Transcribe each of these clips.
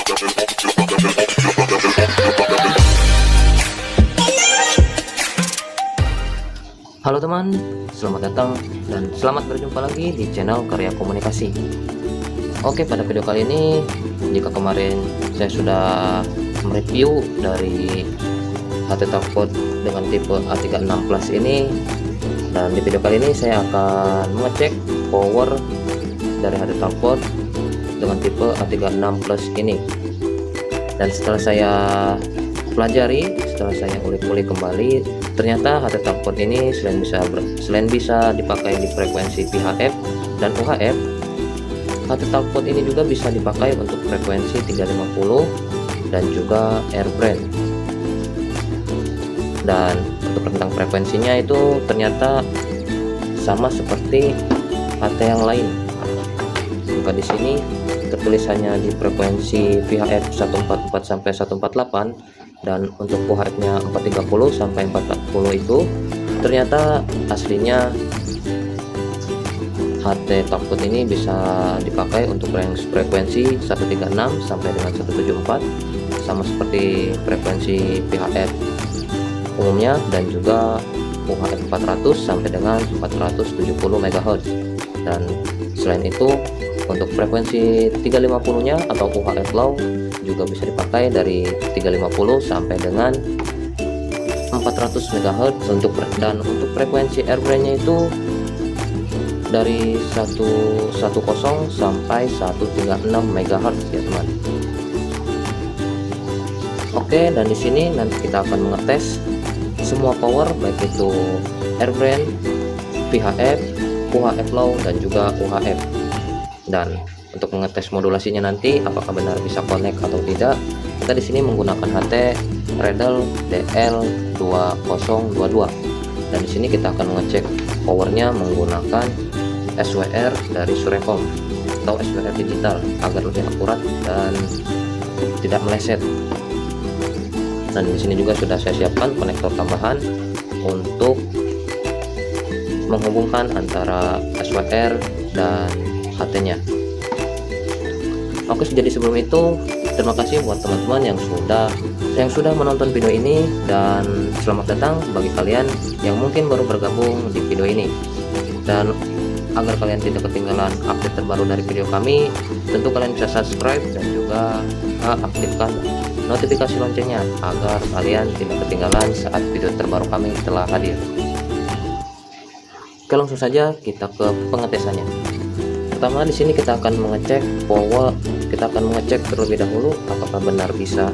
Halo teman, selamat datang dan selamat berjumpa lagi di channel Karya Komunikasi. Oke, pada video kali ini, jika kemarin saya sudah mereview dari HT Talkpod dengan tipe A36 Plus ini, dan di video kali ini saya akan mengecek power dari HT Talkpod dengan tipe A36 Plus ini. Dan setelah saya pelajari, setelah saya ulik-ulik kembali, ternyata HT Talkpod ini selain bisa dipakai di frekuensi VHF dan UHF, HT Talkpod ini juga bisa dipakai untuk frekuensi 350 dan juga Airbrand. Dan untuk rentang frekuensinya itu ternyata sama seperti HT yang lain. Jika di sini tertulisannya di frekuensi VHF 144 sampai 148 dan untuk UHF-nya 430 sampai 440 itu ternyata aslinya HT Talkpod ini bisa dipakai untuk range frekuensi 136 sampai dengan 174 sama seperti frekuensi VHF umumnya, dan juga UHF 400 sampai dengan 470 MHz. Dan selain itu untuk frekuensi 350 nya atau UHF low juga bisa dipakai dari 350 sampai dengan 400 MHz dan untuk frekuensi Airbrand nya itu dari 110 sampai 136 MHz ya teman. Oke, dan di sini nanti kita akan mengetes semua power baik itu Airbrand, VHF, UHF low dan juga UHF. Dan untuk mengetes modulasinya nanti apakah benar bisa connect atau tidak, kita di sini menggunakan HT Redel DL2022. Dan di sini kita akan mengecek powernya menggunakan SWR dari Surecom atau SWR digital agar lebih akurat dan tidak meleset. Dan di sini juga sudah saya siapkan konektor tambahan untuk menghubungkan antara SWR dan HT-nya. Oke, jadi sebelum itu terima kasih buat teman-teman yang sudah menonton video ini, dan selamat datang bagi kalian yang mungkin baru bergabung di video ini. Dan agar kalian tidak ketinggalan update terbaru dari video kami, tentu kalian bisa subscribe dan juga aktifkan notifikasi loncengnya agar kalian tidak ketinggalan saat video terbaru kami telah hadir. Oke, langsung saja kita ke pengetesannya. Pertama di sini kita akan mengecek power, kita akan mengecek terlebih dahulu apakah benar bisa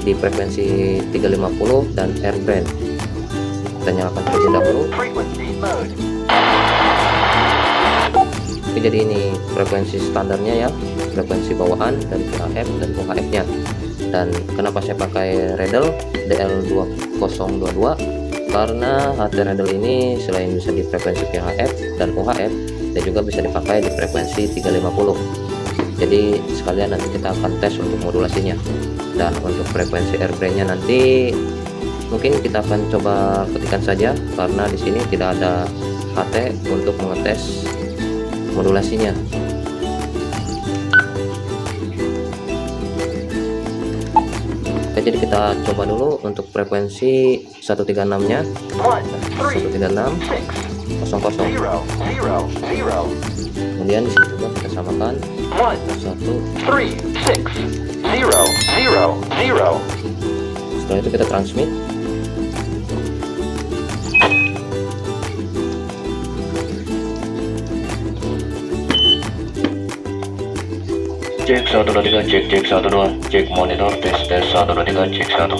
di frekuensi 350 dan Airbrand. Kita nyalakan terlebih dahulu. Oke, jadi ini frekuensi standarnya ya, frekuensi bawaan dari VHF dan UHF nya. Dan kenapa saya pakai Redel DL2022, karena HT Redel ini selain bisa di frekuensi VHF dan UHF, dan juga bisa dipakai di frekuensi 350. Jadi sekalian nanti kita akan tes untuk modulasinya. Dan untuk frekuensi Airbrand nya nanti mungkin kita akan coba ketikkan saja, karena di sini tidak ada HT untuk mengetes modulasinya. Oke, jadi kita coba dulu untuk frekuensi 136 nya 136 00. Kemudian di sini juga kita samakan 13600. Setelah itu kita transmit. Cek 1 2 3, cek 1 2, cek monitor tes 1 2 3, cek 1.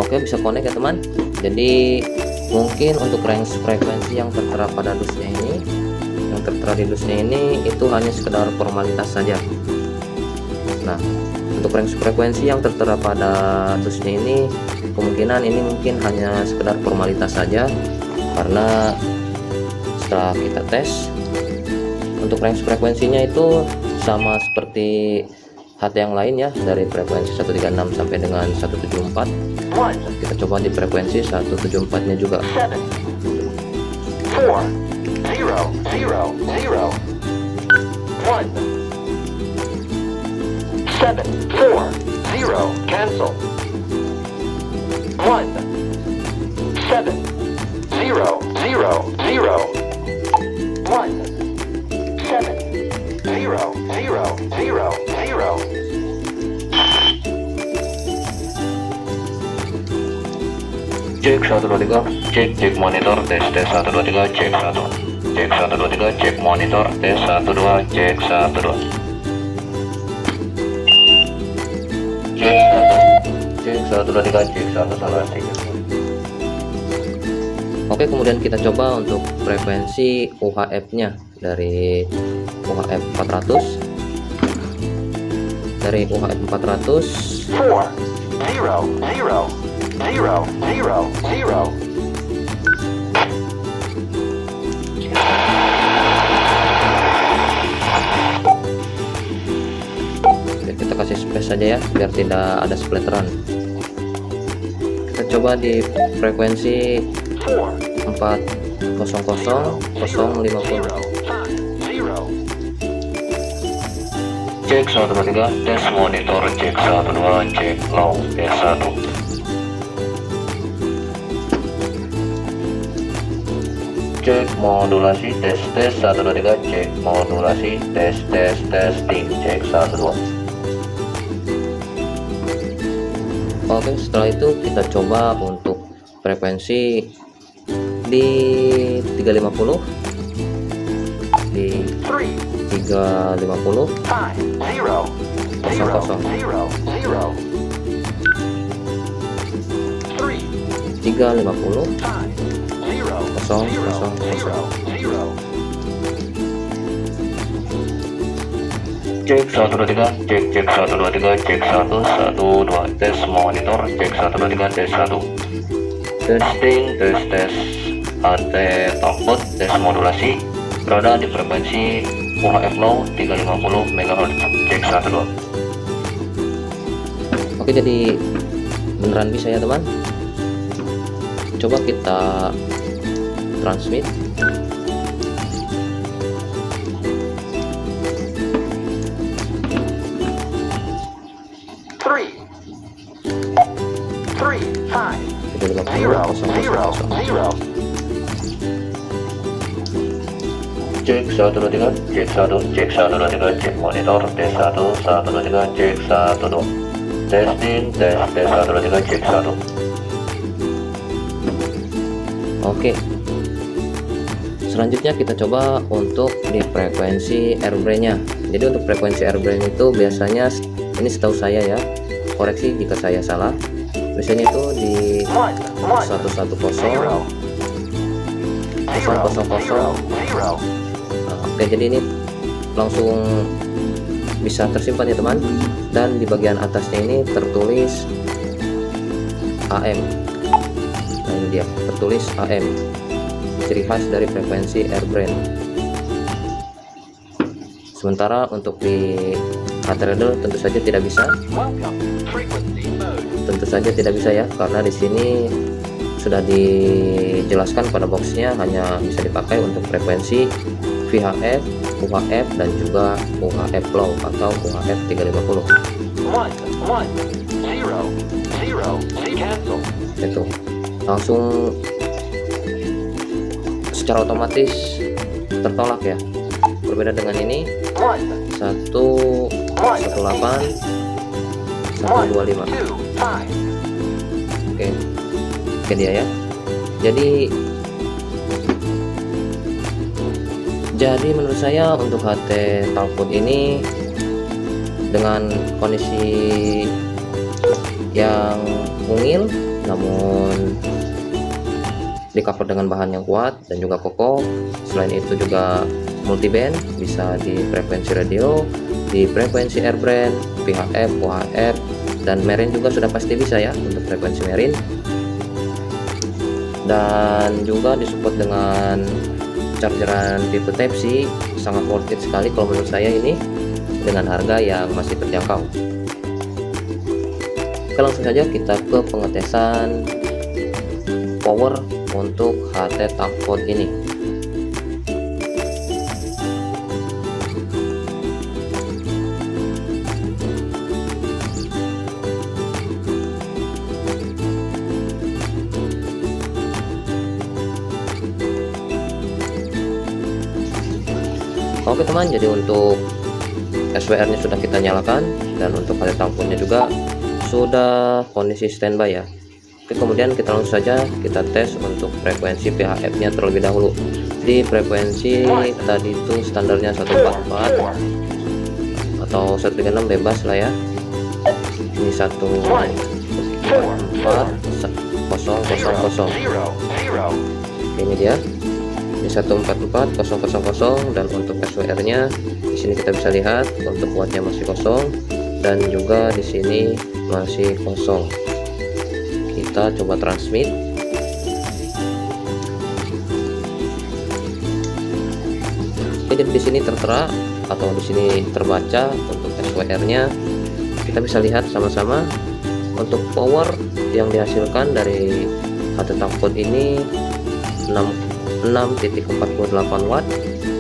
Oke, bisa connect ya teman. Jadi mungkin untuk range frekuensi yang tertera pada dusnya ini, yang tertera di dusnya ini itu hanya sekedar formalitas saja. Nah, untuk range frekuensi yang tertera pada dusnya ini kemungkinan ini mungkin hanya sekedar formalitas saja, karena setelah kita tes untuk range frekuensinya itu sama seperti HT yang lain ya, dari frekuensi 136 sampai dengan 174. Kita coba di frekuensi 174 nya juga. 4 0 0 0 1 7 7, 4, 0, cancel. 1, 7, 0, 0, 0. 1, 7, 0, 0, 0, 0. Cek 1 2 3, cek monitor tes 1 2 3, cek 1. Cek 1 2 3, cek monitor tes 1 2, cek 1 2. Cek 1 2 3, cek 1 salah 3. Oke, kemudian kita coba untuk frekuensi UHF nya dari UHF 400. Dari UHF 400 4, 0, 0, 0, 0, 0. Oke, kita kasih space saja ya biar tidak ada splatteran. Kita coba di frekuensi 400 050. Cek 1 2 3, tes monitor cek 1 2, cek low tes 1. Cek modulasi tes 1 2 3, cek modulasi testing cek 1 2. Oke, setelah itu kita coba untuk frekuensi di 350, di 350 Cek 1 2 3, cek 1 2 3, cek 1 1 2, tes monitor cek 1 2 3, tes 1. Testing tes HT output tes modulasi berada di frekuensi UHF low 350 MHz cek 1 2. Oke, jadi beneran bisa ya teman. Coba kita transmit. Cek 1 2 3, cek 1, cek 1 2 3, cek monitor tes 1 1 2 3, cek 1 2. Testing tes 1 2 3, cek 1. Oke, selanjutnya kita coba untuk di frekuensi airbrain nya. Jadi untuk frekuensi airbrain itu biasanya, ini setahu saya ya, koreksi jika saya salah, biasanya itu di 110 000. Oke, jadi ini langsung bisa tersimpan ya teman, dan di bagian atasnya ini tertulis AM. Nah, ini dia tertulis AM, ciri khas dari frekuensi airbrain. Sementara untuk di HT-Reader tentu saja tidak bisa, ya, karena di sini sudah dijelaskan pada boxnya hanya bisa dipakai untuk frekuensi VHF, UHF, dan juga UHF low atau UHF 350. Itu langsung secara otomatis tertolak ya, berbeda dengan ini 118 125. Oke dia ya. Jadi menurut saya untuk HT Talkwood ini dengan kondisi yang mungil namun di cover dengan bahan yang kuat dan juga kokoh, selain itu juga multiband, bisa di frekuensi radio, di frekuensi airbrain, VHF, UHF, dan marine juga sudah pasti bisa ya untuk frekuensi marine, dan juga disupport dengan chargeran tipe Type-C. Sangat worth it sekali kalau menurut saya ini dengan harga yang masih terjangkau. Oke, langsung saja kita ke pengetesan power untuk HT Talkwood ini. Oke teman, jadi untuk SWR nya sudah kita nyalakan, dan untuk kali tampunnya juga sudah kondisi standby ya. Oke, kemudian kita langsung saja kita tes untuk frekuensi VHF nya terlebih dahulu. Di frekuensi tadi itu standarnya 144 atau 136 bebas lah ya. Ini 144.000. Ini dia. Ini 144.000, dan untuk SWR nya di sini kita bisa lihat untuk wattnya masih kosong, dan juga di sini masih kosong. Kita coba transmit. Jadi di sini tertera atau di sini terbaca untuk SWR-nya. Kita bisa lihat sama-sama untuk power yang dihasilkan dari hot tampon ini 6.48 watt,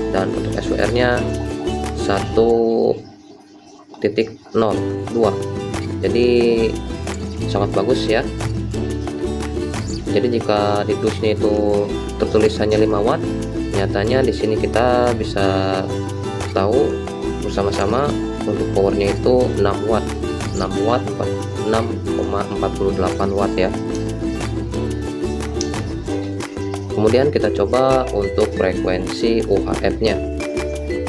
dan untuk SWR-nya 1.02. Jadi sangat bagus ya. Jadi jika di dusnya itu tertulis hanya 5 watt, nyatanya di sini kita bisa tahu bersama-sama untuk powernya itu 6 watt 6,48 watt ya. Kemudian kita coba untuk frekuensi UHF nya.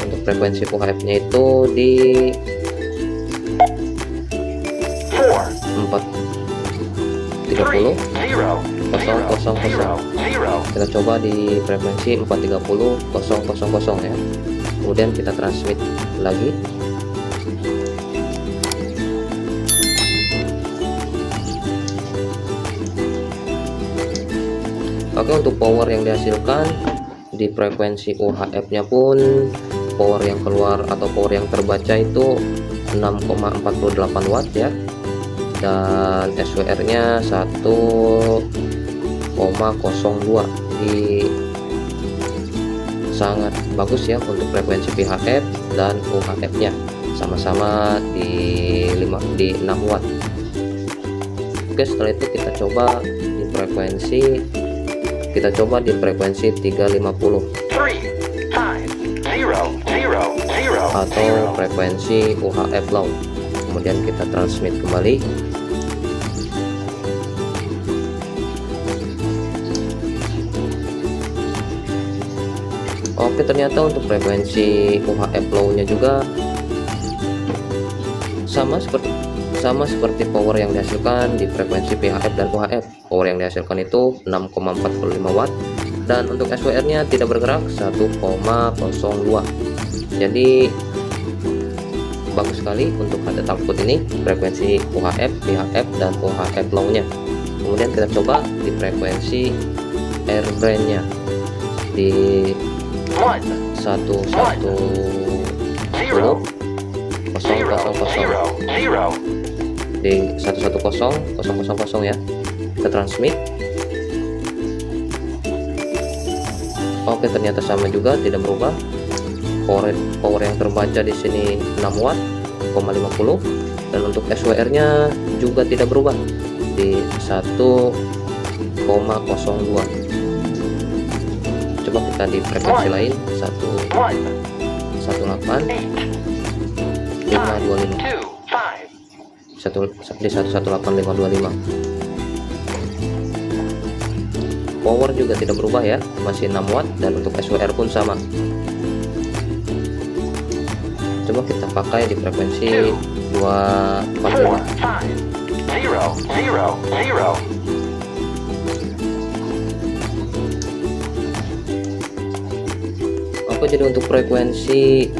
Untuk frekuensi UHF nya itu di 430.000. Kita coba di frekuensi 430.000 ya. Kemudian kita transmit lagi. Oke, untuk power yang dihasilkan di frekuensi UHF nya pun power yang keluar atau power yang terbaca itu 6,48 watt ya, dan SWR nya 1,02. Jadi sangat bagus ya untuk frekuensi VHF dan UHF nya, sama-sama di 6 watt. Oke, setelah itu kita coba di frekuensi 350 atau frekuensi UHF low. Kemudian kita transmit kembali. Oke, ternyata untuk frekuensi UHF low nya juga sama seperti power yang dihasilkan di frekuensi VHF dan UHF. Power yang dihasilkan itu 6,45 watt, dan untuk SWR nya tidak bergerak 1,02. Jadi bagus sekali untuk hot output ini, frekuensi UHF, VHF, dan UHF low nya. Kemudian kita coba di frekuensi air brand nya di 110.000 di 110.000 ya. Kita transmit. Oke, ternyata sama juga, tidak berubah. Power yang terbaca di sini 6 watt 50, dan untuk SWR nya juga tidak berubah di 1,02. Coba kita di frekuensi lain 118.525. Power juga tidak berubah ya, masih 6 watt, dan untuk SWR pun sama. Coba kita pakai di frekuensi 245. Oke, jadi untuk frekuensi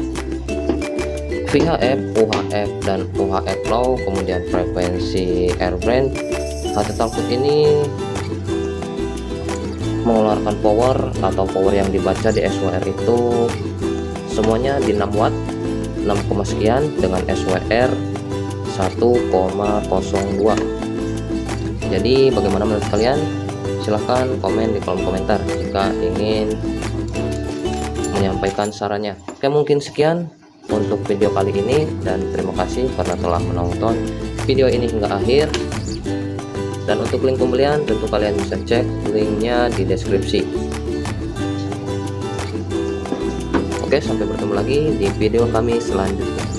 VHF, UHF, dan UHF low, kemudian frekuensi air brand, hot output ini mengeluarkan power atau power yang dibaca di SWR itu semuanya di 6 watt 6, sekian, dengan SWR 1,02. Jadi bagaimana menurut kalian? Silahkan komen di kolom komentar jika ingin menyampaikan sarannya. Oke, mungkin sekian untuk video kali ini, dan terima kasih karena telah menonton video ini hingga akhir. Dan untuk link pembelian tentu kalian bisa cek linknya di deskripsi. Oke, sampai bertemu lagi di video kami selanjutnya.